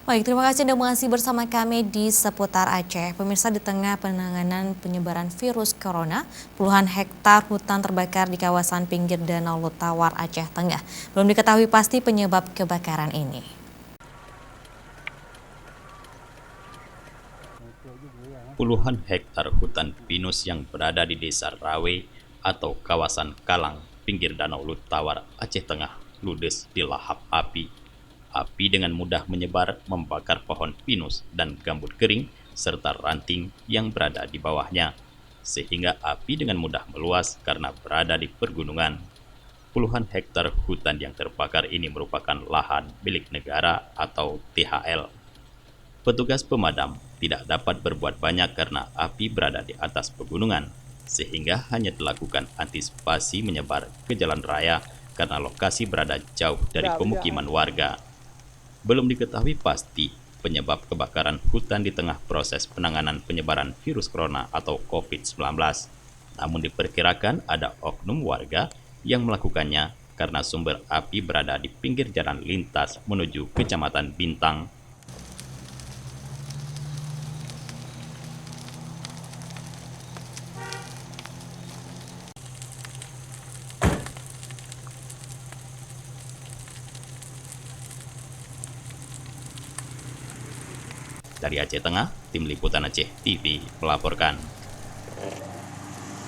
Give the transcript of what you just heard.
Baik, terima kasih Anda masih bersama kami di seputar Aceh. Pemirsa, di tengah penanganan penyebaran virus corona, puluhan hektar hutan terbakar di kawasan pinggir Danau Lutawar, Aceh Tengah. Belum diketahui pasti penyebab kebakaran ini. Puluhan hektar hutan pinus yang berada di Desa Rawe atau kawasan Kalang, pinggir Danau Lutawar, Aceh Tengah, ludes dilahap api. Api dengan mudah menyebar, membakar pohon pinus dan gambut kering, serta ranting yang berada di bawahnya, sehingga api dengan mudah meluas karena berada di pergunungan. Puluhan hektar hutan yang terbakar ini merupakan lahan milik negara atau THL. Petugas pemadam tidak dapat berbuat banyak karena api berada di atas pegunungan, sehingga hanya dilakukan antisipasi menyebar ke jalan raya karena lokasi berada jauh dari pemukiman warga. Belum diketahui pasti penyebab kebakaran hutan di tengah proses penanganan penyebaran virus corona atau COVID-19. Namun diperkirakan ada oknum warga yang melakukannya karena sumber api berada di pinggir jalan lintas menuju Kecamatan Bintang. Dari Aceh Tengah, Tim Liputan Aceh TV melaporkan.